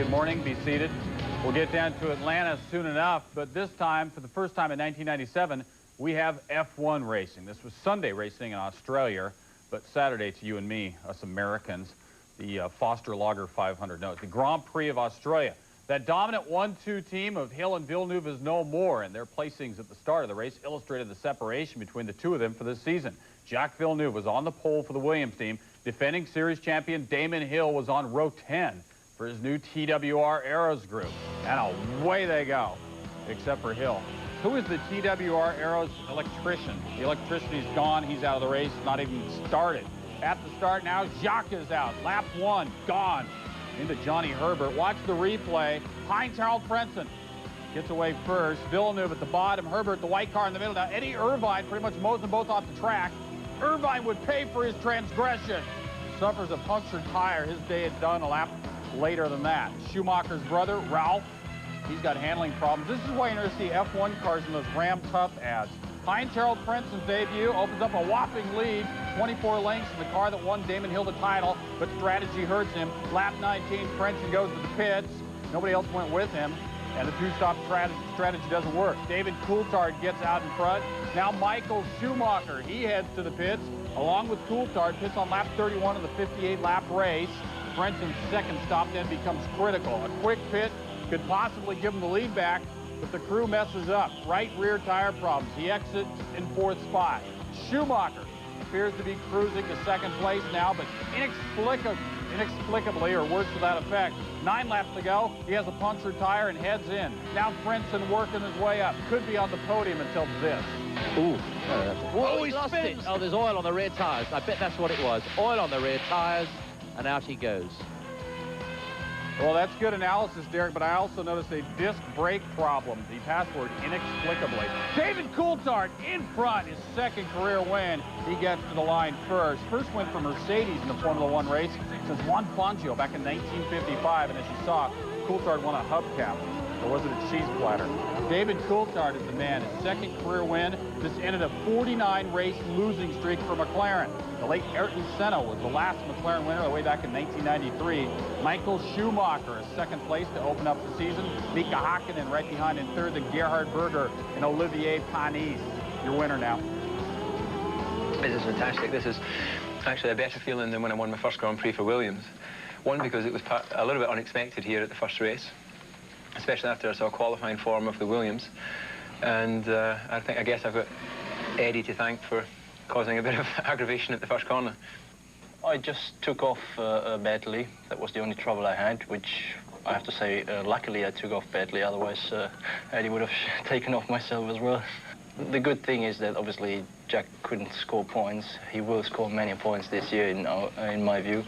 Good morning. Be seated. We'll get down to Atlanta soon enough, but this time, for the first time in 1997, we have F1 racing. This was Sunday racing in Australia, but Saturday to you and me, us Americans, the Foster Lager 500. No, it's the Grand Prix of Australia. That dominant 1-2 team of Hill and Villeneuve is no more, and their placings at the start of the race illustrated the separation between the two of them for this season. Jacques Villeneuve was on the pole for the Williams team. Defending series champion Damon Hill was on row 10 for his new TWR Aeros group. And away they go, except for Hill. Who is the TWR Aeros electrician? The electrician, he's gone. He's out of the race, not even started. At the start now, Jacques is out. Lap 1, gone. Into Johnny Herbert. Watch the replay. Heinz-Harald Frentzen gets away first. Villeneuve at the bottom. Herbert, the white car in the middle. Now, Eddie Irvine pretty much mows them both off the track. Irvine would pay for his transgression. Suffers a punctured tire. His day is done a lap later than that. Schumacher's brother, Ralph, he's got handling problems. This is why you're going to see F1 cars in those Ram Tough ads. Heinz-Harald Frentzen's debut opens up a whopping lead, 24 lengths in the car that won Damon Hill the title, but strategy hurts him. Lap 19, Frentzen goes to the pits. Nobody else went with him, and the two-stop strategy doesn't work. David Coulthard gets out in front. Now Michael Schumacher, he heads to the pits, along with Coulthard, pits on lap 31 of the 58-lap race. Frentzen's second stop then becomes critical. A quick pit could possibly give him the lead back, but the crew messes up. Right rear tire problems. He exits in 4th spot. Schumacher appears to be cruising to 2nd place now, but inexplicably, or worse to that effect, 9 laps to go, he has a punctured tire and heads in. Now Frentzen working his way up. Could be on the podium until this. Ooh. Whoa, he lost it. Oh, there's oil on the rear tires. I bet that's what it was. Oil on the rear tires, and out he goes. Well, that's good analysis, Derek, but I also noticed a disc brake problem. The password inexplicably. David Coulthard in front, his 2nd career win. He gets to the line first. First win for Mercedes in the Formula One race since Juan Fangio back in 1955. And as you saw, Coulthard won a hubcap. Or was it a cheese platter? David Coulthard is the man. His 2nd career win. This ended a 49-race losing streak for McLaren. The late Ayrton Senna was the last McLaren winner way back in 1993. Michael Schumacher is 2nd place to open up the season. Mika Hakkinen right behind in 3rd, and Gerhard Berger and Olivier Panis. Your winner now. This is fantastic. This is actually a better feeling than when I won my first Grand Prix for Williams. One, because it was a little bit unexpected here at the first race, especially after I saw qualifying form of the Williams. And I guess I've got Eddie to thank for causing a bit of aggravation at the first corner. I just took off badly. That was the only trouble I had, which I have to say, luckily I took off badly, otherwise Eddie would have taken off myself as well. The good thing is that obviously Jack couldn't score points. He will score many points this year in my view,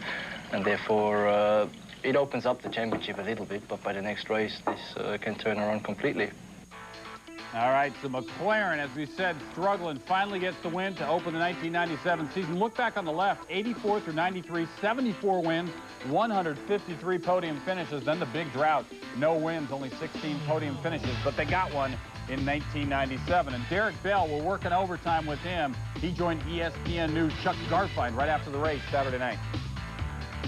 and therefore it opens up the championship a little bit, but by the next race this can turn around completely. All right, so McLaren, as we said, struggling, finally gets the win to open the 1997 season. Look back on the left, 84 through 93, 74 wins, 153 podium finishes. Then the big drought, no wins, only 16 podium finishes, but they got one in 1997. And Derek Bell, we're working overtime with him. He joined ESPN News' Chuck Garfien right after the race Saturday night.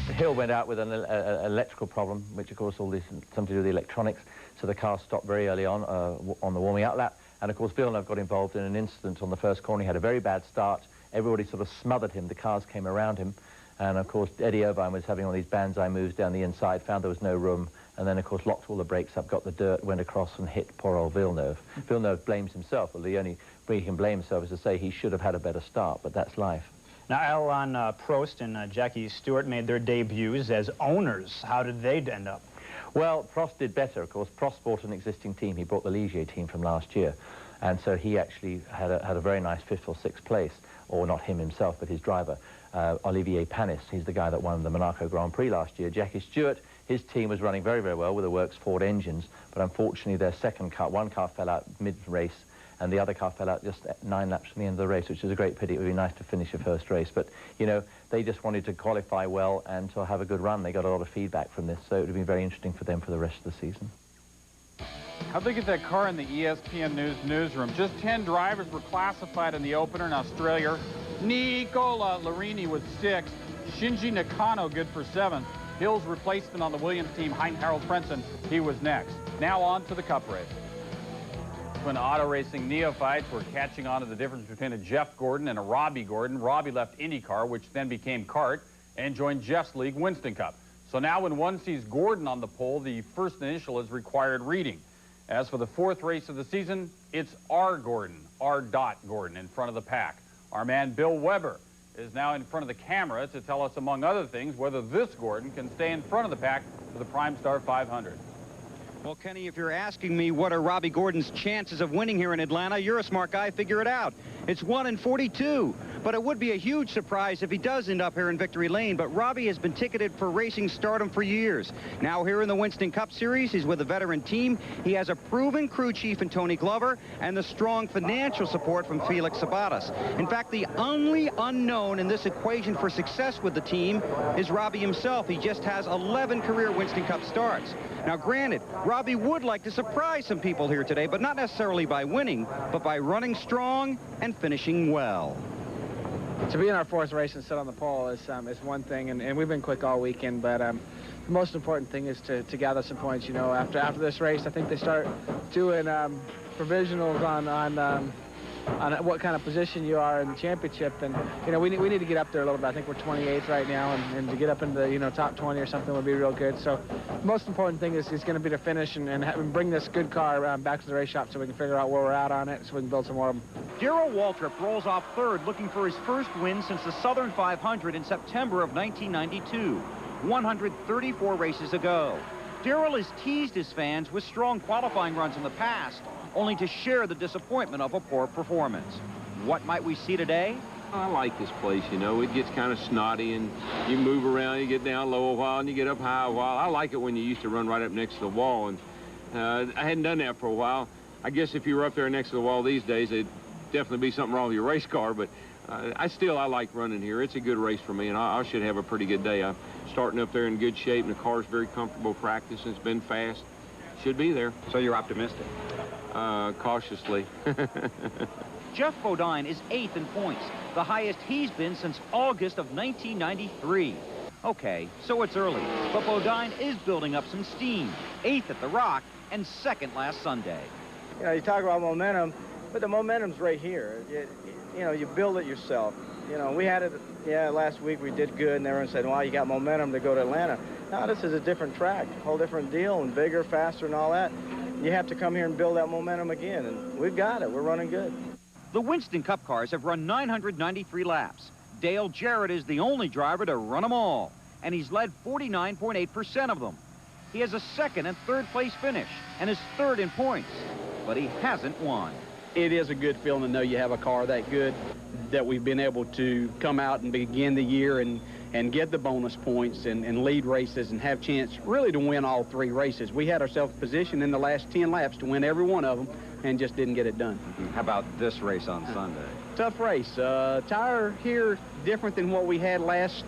Hill went out with an electrical problem, which of course all this something to do with the electronics, so the car stopped very early on the warming up lap, and of course Villeneuve got involved in an incident on the first corner. He had a very bad start. Everybody sort of smothered him. The cars came around him, and of course Eddie Irvine was having all these banzai moves down the inside, found there was no room, and then of course locked all the brakes up, got the dirt, went across and hit poor old Villeneuve. Villeneuve blames himself. Well, the only way he can blame himself is to say he should have had a better start, but that's life. Now, Alain Prost and Jackie Stewart made their debuts as owners. How did they end up? Well, Prost did better, of course. Prost bought an existing team. He brought the Ligier team from last year. And so he actually had a very nice 5th or 6th place, or not him himself, but his driver, Olivier Panis. He's the guy that won the Monaco Grand Prix last year. Jackie Stewart, his team was running very, very well with the Works Ford engines, but unfortunately their second car, one car fell out mid-race, and the other car fell out just 9 laps from the end of the race, which is a great pity. It would be nice to finish a first race. But, you know, they just wanted to qualify well and to have a good run. They got a lot of feedback from this, so it would be very interesting for them for the rest of the season. How'd they get that car in the ESPN News newsroom? Just 10 drivers were classified in the opener in Australia. Nicola Larini was 6th. Shinji Nakano good for 7th. Hill's replacement on the Williams team, Harold Frentzen, he was next. Now on to the Cup race. When auto racing neophytes were catching on to the difference between a Jeff Gordon and a Robbie Gordon, Robbie left IndyCar, which then became kart, and joined Jeff's league, Winston Cup. So now when one sees Gordon on the pole, the first initial is required reading. As for the fourth race of the season, it's R. Gordon, R. Gordon, in front of the pack. Our man Bill Weber is now in front of the camera to tell us, among other things, whether this Gordon can stay in front of the pack for the Prime Star 500. Well, Kenny, if you're asking me what are Robbie Gordon's chances of winning here in Atlanta, you're a smart guy. Figure it out. It's 1 in 42. But it would be a huge surprise if he does end up here in Victory Lane. But Robbie has been ticketed for racing stardom for years. Now here in the Winston Cup Series, he's with a veteran team. He has a proven crew chief in Tony Glover and the strong financial support from Felix Sabates. In fact, the only unknown in this equation for success with the team is Robbie himself. He just has 11 career Winston Cup starts. Now, granted, Robbie would like to surprise some people here today, but not necessarily by winning, but by running strong and finishing well. To be in our fourth race and sit on the pole is one thing, and we've been quick all weekend, but the most important thing is to gather some points. You know, after this race, I think they start doing provisionals on what kind of position you are in the championship, and you know we need to get up there a little bit. I think we're 28th right now, and to get up into the top 20 or something would be real good. So the most important thing is going to be to finish and bring this good car back to the race shop so we can figure out where we're at on it, so we can build some more of them. Darrell Waltrip rolls off third, looking for his first win since the Southern 500 in September of 1992, 134 races ago. Darrell has teased his fans with strong qualifying runs in the past, only to share the disappointment of a poor performance. What might we see today? I like this place, you know. It gets kind of snotty, and you move around, you get down low a while, and you get up high a while. I like it when you used to run right up next to the wall, and I hadn't done that for a while. I guess if you were up there next to the wall these days, it'd definitely be something wrong with your race car, but I like running here. It's a good race for me, and I should have a pretty good day. I'm starting up there in good shape, and the car's very comfortable practicing. It's been fast. Should be there. So you're optimistic? Cautiously. Jeff Bodine is 8th in points, the highest he's been since August of 1993. Okay, so it's early, but Bodine is building up some steam. 8th at the Rock and 2nd last Sunday. You know, you talk about momentum, but the momentum's right here. You know, you build it yourself. You know, we had it, last week we did good, and everyone said, well, you got momentum to go to Atlanta. Now this is a different track, a whole different deal, and bigger, faster, and all that. You have to come here and build that momentum again, and we've got it. We're running good. The Winston Cup cars have run 993 laps. Dale Jarrett is the only driver to run them all, and he's led 49.8% of them. He has a 2nd and 3rd place finish, and is 3rd in points, but he hasn't won. It is a good feeling to know you have a car that good, that we've been able to come out and begin the year and get the bonus points and lead races and have chance really to win all 3 races. We had ourselves positioned in the last 10 laps to win every one of them and just didn't get it done. How about this race on Sunday? Tough race. Tire here different than what we had last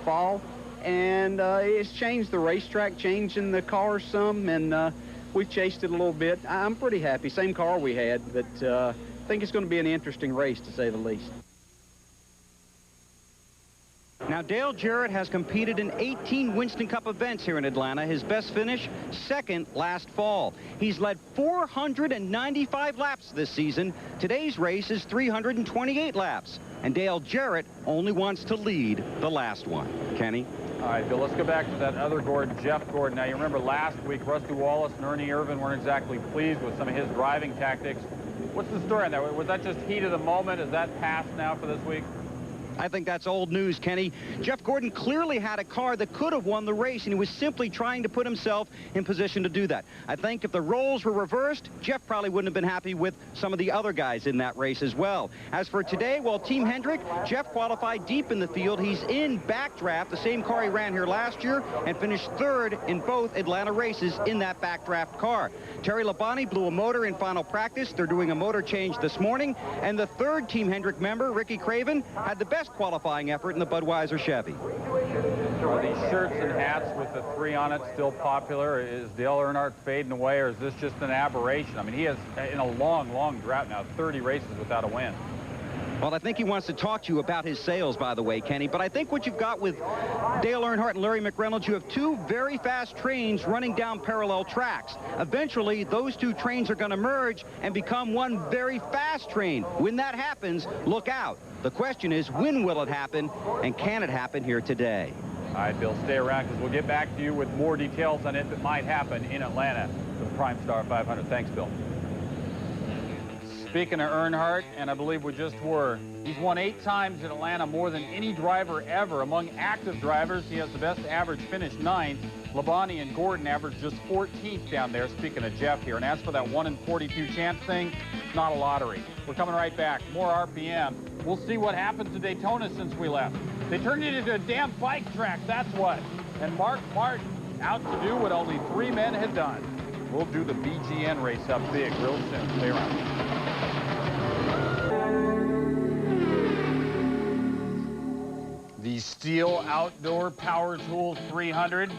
fall, and it's changed the racetrack, changing the car some, and we've chased it a little bit. I'm pretty happy. Same car we had, but I think it's going to be an interesting race, to say the least. Now, Dale Jarrett has competed in 18 Winston Cup events here in Atlanta. His best finish, 2nd last fall. He's led 495 laps this season. Today's race is 328 laps. And Dale Jarrett only wants to lead the last one. Kenny? All right, Bill, let's go back to that other Gordon, Jeff Gordon. Now, you remember last week, Rusty Wallace and Ernie Irvin weren't exactly pleased with some of his driving tactics. What's the story on that? Was that just heat of the moment? Is that past now for this week? I think that's old news, Kenny. Jeff Gordon clearly had a car that could have won the race, and he was simply trying to put himself in position to do that. I think if the roles were reversed, Jeff probably wouldn't have been happy with some of the other guys in that race as well. As for today, well, Team Hendrick, Jeff qualified deep in the field. He's in backdraft, the same car he ran here last year, and finished 3rd in both Atlanta races in that backdraft car. Terry Labonte blew a motor in final practice. They're doing a motor change this morning. And the 3rd Team Hendrick member, Ricky Craven, had the best qualifying effort in the Budweiser Chevy. Are these shirts and hats with the 3 on it still popular? Is Dale Earnhardt fading away, or is this just an aberration? I mean, he has, in a long, long drought now, 30 races without a win. Well, I think he wants to talk to you about his sales, by the way, Kenny. But I think what you've got with Dale Earnhardt and Larry McReynolds, you have two very fast trains running down parallel tracks. Eventually, those two trains are going to merge and become one very fast train. When that happens, look out. The question is, when will it happen, and can it happen here today? All right, Bill, stay around because we'll get back to you with more details on it that might happen in Atlanta for the Prime Star 500. Thanks, Bill. Speaking of Earnhardt, and I believe we just were, he's won 8 times in Atlanta, more than any driver ever. Among active drivers, he has the best average finish, 9th. Labonte and Gordon averaged just 14th down there, speaking of Jeff here. And as for that 1 in 42 chance thing, it's not a lottery. We're coming right back. More RPM. We'll see what happened to Daytona since we left. They turned it into a damn bike track, that's what. And Mark Martin out to do what only 3 men had done. We'll do the BGN race up big real soon. Stay around. The Steel Outdoor Power Tool 300.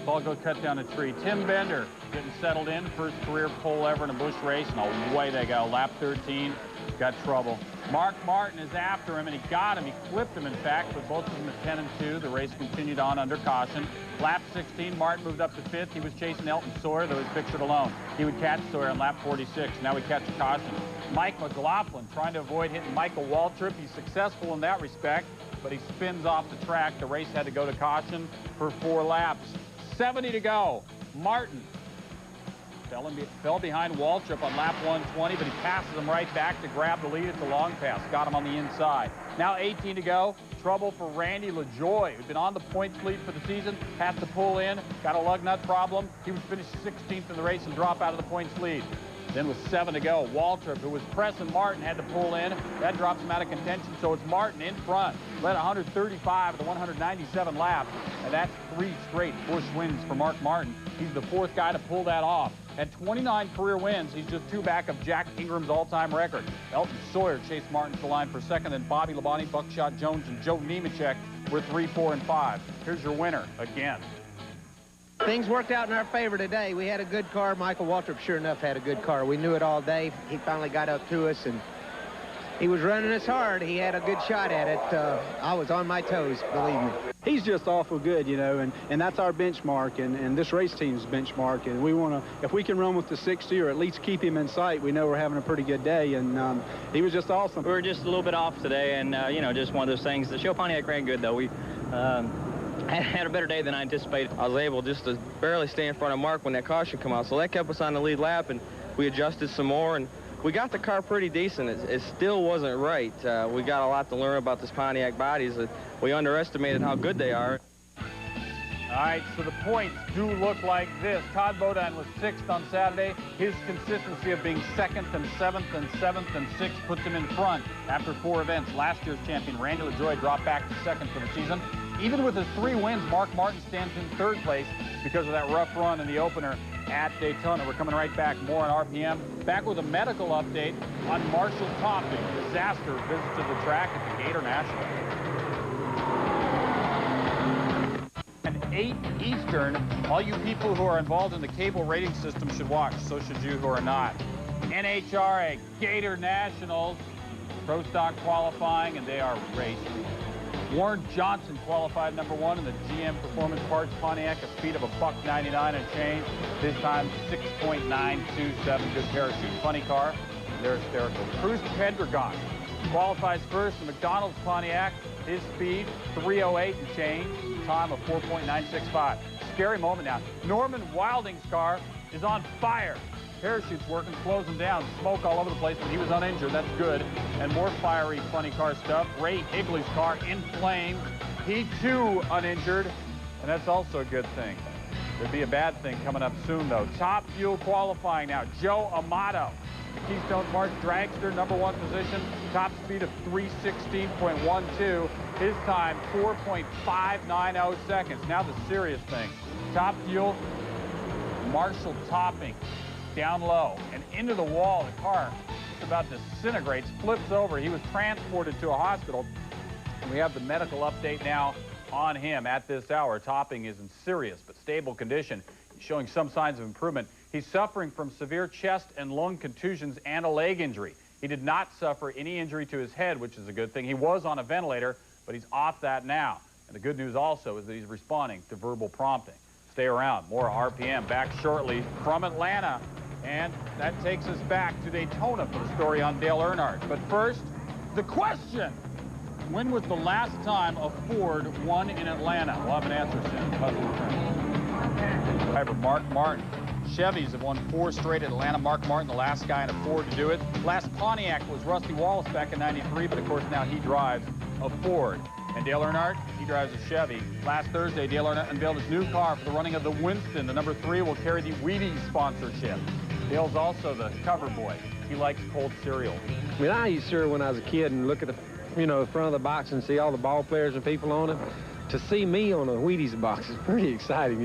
Ball go cut down a tree. Tim Bender getting settled in. First career pole ever in a Busch race. And away they go. Lap 13. Got trouble. Mark Martin is after him, and he got him. He clipped him, in fact, but both of them at 10 and 2. The race continued on under caution. Lap 16, Martin moved up to 5th. He was chasing Elton Sawyer, though he's pictured alone. He would catch Sawyer in lap 46. Now we catch a caution. Mike McLaughlin trying to avoid hitting Michael Waltrip. He's successful in that respect, but he spins off the track. The race had to go to caution for 4 laps. 70 to go. Martin fell behind Waltrip on lap 120, but he passes him right back to grab the lead at the long pass. Got him on the inside. Now 18 to go. Trouble for Randy LaJoie, who'd been on the points lead for the season, has to pull in, got a lug nut problem. He would finish 16th in the race and drop out of the points lead. Then with 7 to go, Waltrip, who was pressing Martin, had to pull in. That drops him out of contention, so it's Martin in front. Led 135 of the 197 laps, and that's 3 straight Busch wins for Mark Martin. He's the 4th guy to pull that off. At 29 career wins, he's just 2 back of Jack Ingram's all-time record. Elton Sawyer chased Martin to the line for 2nd, and Bobby Labonte, Buckshot Jones, and Joe Nemechek were 3, 4, and 5. Here's your winner again. Things worked out in our favor today. We had a good car. Michael Waltrip, sure enough, had a good car. We knew it all day. He finally got up to us, and he was running us hard. He had a good shot at it. I was on my toes, believe me. He's just awful good, you know, and that's our benchmark, and this race team's benchmark. And we want to, if we can run with the 60 or at least keep him in sight, we know we're having a pretty good day. And he was just awesome. We were just a little bit off today, and, you know, just one of those things. The show Pontiac ran good, though. We had a better day than I anticipated. I was able just to barely stay in front of Mark when that caution came out, so that kept us on the lead lap, and we adjusted some more, and we got the car pretty decent. It still wasn't right. We got a lot to learn about this Pontiac bodies. We underestimated how good they are. All right, so the points do look like this. Todd Bodine was 6th on Saturday. His consistency of being 2nd and 7th and 7th and 6th puts him in front after 4 events. Last year's champion, Randy LaJoie, dropped back to 2nd for the season. Even with his 3 wins, Mark Martin stands in 3rd place because of that rough run in the opener at Daytona. We're coming right back. More on RPM. Back with a medical update on Marshall Topping. Disaster visit to the track at the Gatornationals. And 8 Eastern, all you people who are involved in the cable rating system should watch. So should you who are not. NHRA Gatornationals, Pro Stock qualifying, and they are racing. Warren Johnson qualified number 1 in the GM Performance Parts Pontiac, a speed of $1.99 and change. This time 6.927. Good parachute. Funny car. They're hysterical. Cruz Pedregon qualifies first in McDonald's Pontiac. His speed 308 and change. Time of 4.965. Scary moment now. Norman Wilding's car is on fire. Parachute's working, closing down, smoke all over the place, but he was uninjured. That's good. And more fiery, funny car stuff. Ray Higley's car in flames. He, too, uninjured, and that's also a good thing. There'd be a bad thing coming up soon, though. Top Fuel qualifying now. Joe Amato, the Keystone Parts dragster, number 1 position. Top speed of 316.12. His time, 4.590 seconds. Now the serious thing. Top Fuel, Marshall Topping. Down low and into the wall. The car just about disintegrates, flips over. He was transported to a hospital, and we have the medical update now on him at this hour. Topping is in serious but stable condition. He's showing some signs of improvement. He's suffering from severe chest and lung contusions and a leg injury. He did not suffer any injury to his head, which is a good thing. He was on a ventilator, but he's off that now. And the good news also is that he's responding to verbal prompting. Stay around. More RPM back shortly from Atlanta. And that takes us back to Daytona for the story on Dale Earnhardt. But first, the question. When was the last time a Ford won in Atlanta? We'll have an answer soon. Driver Mark Martin. Chevys have won 4 straight at Atlanta. Mark Martin, the last guy in a Ford to do it. Last Pontiac was Rusty Wallace back in '93, but of course now he drives a Ford. And Dale Earnhardt, he drives a Chevy. Last Thursday, Dale Earnhardt unveiled his new car for the running of the Winston. The number 3 will carry the Wheaties sponsorship. Dale's also the cover boy. He likes cold cereal. I mean, I used to when I was a kid and look at the, the front of the box and see all the ball players and people on it. To see me on a Wheaties box is pretty exciting,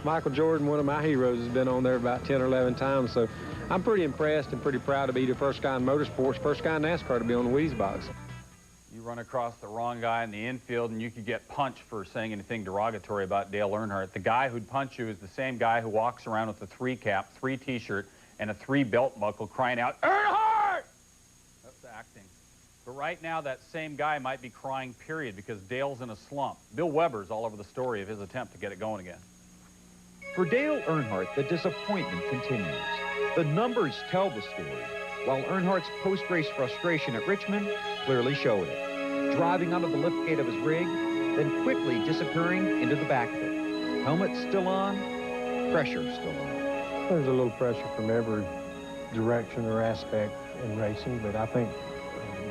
Michael Jordan, one of my heroes, has been on there about 10 or 11 times, so I'm pretty impressed and pretty proud to be the first guy in motorsports, first guy in NASCAR to be on the Wheaties box. You run across the wrong guy in the infield and you could get punched for saying anything derogatory about Dale Earnhardt. The guy who'd punch you is the same guy who walks around with a 3 cap, 3 t-shirt, and a 3 belt buckle crying out, "Earnhardt!" That's acting. But right now, that same guy might be crying, period, because Dale's in a slump. Bill Weber's all over the story of his attempt to get it going again. For Dale Earnhardt, the disappointment continues. The numbers tell the story, while Earnhardt's post-race frustration at Richmond clearly showed it. Driving out of the liftgate of his rig, then quickly disappearing into the back of it. Helmet still on, pressure still on. There's a little pressure from every direction or aspect in racing, but I think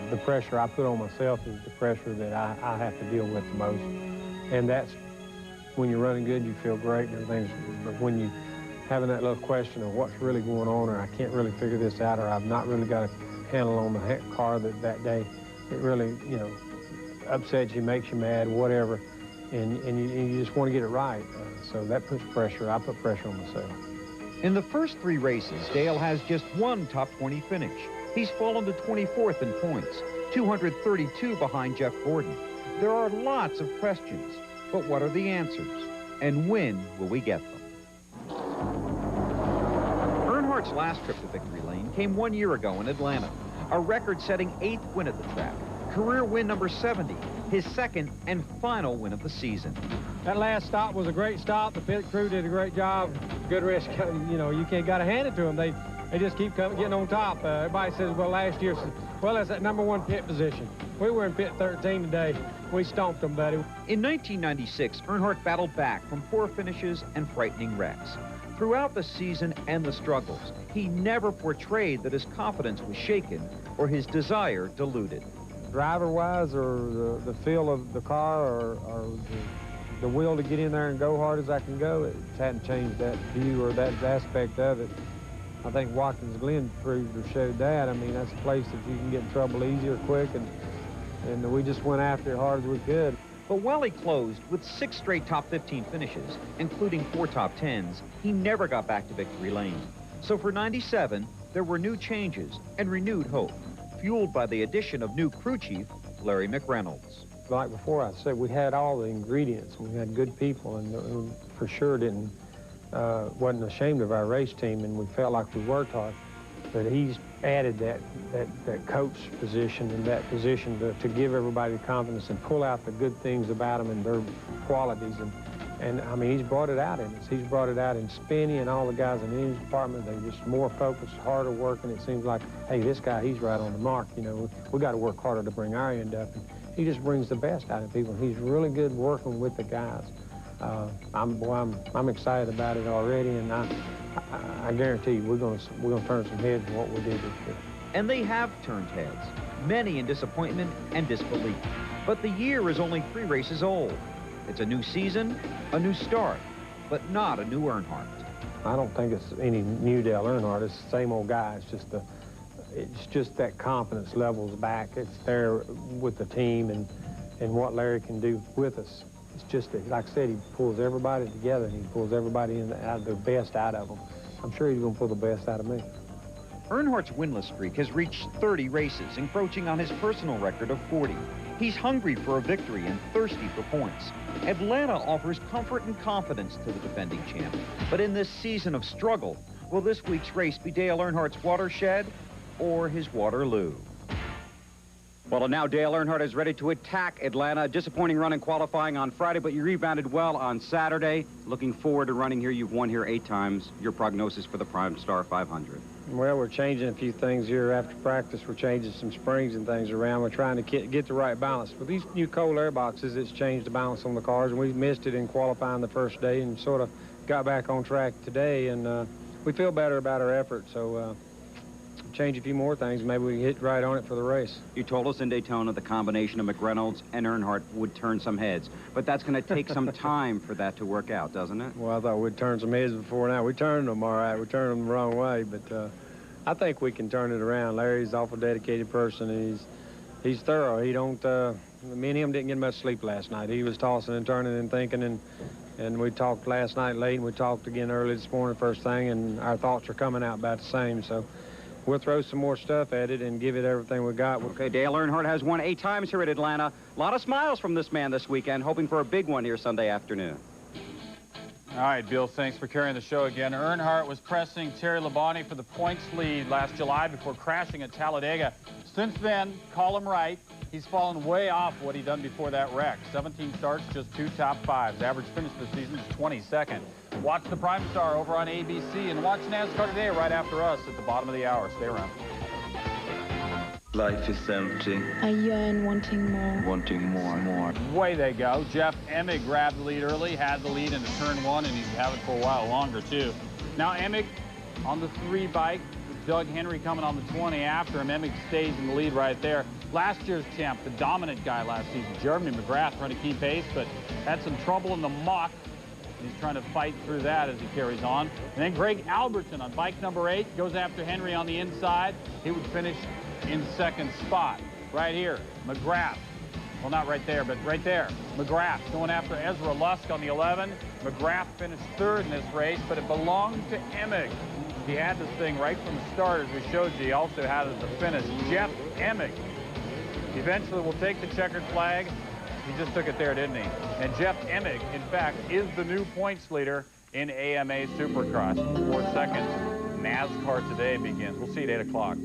the pressure I put on myself is the pressure that I have to deal with the most. And that's when you're running good, you feel great and everything's, but when you having that little question of what's really going on, or I can't really figure this out, or I've not really got a handle on the car that day, it really, upsets you, makes you mad, whatever, and you just want to get it right. So that puts pressure. I put pressure on myself. In the first 3 races, Dale has just 1 top 20 finish. He's fallen to 24th in points, 232 behind Jeff Gordon. There are lots of questions, but what are the answers? And when will we get them? Earnhardt's last trip to victory lane came 1 year ago in Atlanta, a record-setting 8th win at the track, career win number 70, his 2nd and final win of the season. That last stop was a great stop. The pit crew did a great job. Good risk, you can't got to hand it to them. They just keep getting on top. Everybody says, well, last year, well, that's that #1 pit position. We were in pit 13 today. We stomped them, buddy. In 1996, Earnhardt battled back from poor finishes and frightening wrecks. Throughout the season and the struggles, he never portrayed that his confidence was shaken or his desire diluted. Driver-wise, or the feel of the car, or the will to get in there and go hard as I can go, it hadn't changed that view or that aspect of it. I think Watkins Glen proved or showed that. I mean, that's a place that you can get in trouble easy or quick, and we just went after it hard as we could. But while he closed with 6 straight top 15 finishes, including 4 top 10s, he never got back to victory lane. So for '97, there were new changes and renewed hope, fueled by the addition of new crew chief, Larry McReynolds. Like before I said, we had all the ingredients. We had good people, and for sure wasn't ashamed of our race team, and we felt like we worked hard. But he's added that coach position and that position to give everybody the confidence and pull out the good things about them and their qualities. And I mean, he's brought it out in us. He's brought it out in Spinney and all the guys in his department. They're just more focused, harder working. It seems like, hey, this guy, he's right on the mark. We got to work harder to bring our end up. And he just brings the best out of people. He's really good working with the guys. I'm excited about it already, and I guarantee you we're gonna turn some heads in what we did this year. And they have turned heads, many in disappointment and disbelief. But the year is only 3 races old. It's a new season, a new start, but not a new Earnhardt. I don't think it's any new Dale Earnhardt. It's the same old guy. It's just that confidence level's back. It's there with the team and what Larry can do with us. It's just that, like I said, he pulls everybody together, and he pulls everybody out the best out of them. I'm sure he's going to pull the best out of me. Earnhardt's winless streak has reached 30 races, encroaching on his personal record of 40. He's hungry for a victory and thirsty for points. Atlanta offers comfort and confidence to the defending champ. But in this season of struggle, will this week's race be Dale Earnhardt's watershed or his Waterloo. Well, and now Dale Earnhardt is ready to attack Atlanta. Disappointing run in qualifying on Friday, but you rebounded well on Saturday. Looking forward to running here. You've won here 8 times. Your prognosis for the Prime Star 500? Well, we're changing a few things here after practice. We're changing some springs and things around. We're trying to get the right balance. With these new cold air boxes, it's changed the balance on the cars, and we missed it in qualifying the first day and sort of got back on track today, and we feel better about our effort, so change a few more things. Maybe we can hit right on it for the race. You told us in Daytona the combination of McReynolds and Earnhardt would turn some heads, but that's going to take some time for that to work out, doesn't it? Well, I thought we'd turn some heads before now. We turned them all right. We turned them the wrong way, but I think we can turn it around. Larry's an awful dedicated person, and he's thorough. He don't, me and him didn't get much sleep last night. He was tossing and turning and thinking, and we talked last night late, and we talked again early this morning first thing, and our thoughts are coming out about the same, so we'll throw some more stuff at it and give it everything we got. Okay, Dale Earnhardt has won 8 times here at Atlanta. A lot of smiles from this man this weekend, hoping for a big one here Sunday afternoon. All right, Bill, thanks for carrying the show again. Earnhardt was pressing Terry Labonte for the points lead last July before crashing at Talladega. Since then, call him right, he's fallen way off what he'd done before that wreck. 17 starts, just 2 top 5s. Average finish this season is 22nd. Watch the Prime Star over on ABC and watch NASCAR Today right after us at the bottom of the hour. Stay around. Life is empty. I yearn wanting more. Wanting more and more. Away they go. Jeff Emig grabbed the lead early, had the lead into turn 1, and he's had it for a while longer, too. Now Emig on the 3 bike. Doug Henry coming on the 20 after him. Emig stays in the lead right there. Last year's champ, the dominant guy last season, Jeremy McGrath, trying to keep pace, but had some trouble in the muck. He's trying to fight through that as he carries on. And then Greg Albertson on bike number 8 goes after Henry on the inside. He would finish in 2nd spot. Right here, McGrath. Well, not right there, but right there. McGrath going after Ezra Lusk on the 11. McGrath finished 3rd in this race, but it belonged to Emig. He had this thing right from the start, as we showed you. He also had it at the finish. Jeff Emig eventually will take the checkered flag. He just took it there, didn't he? And Jeff Emig, in fact, is the new points leader in AMA Supercross. 4 seconds, NASCAR Today begins. We'll see you at 8 o'clock.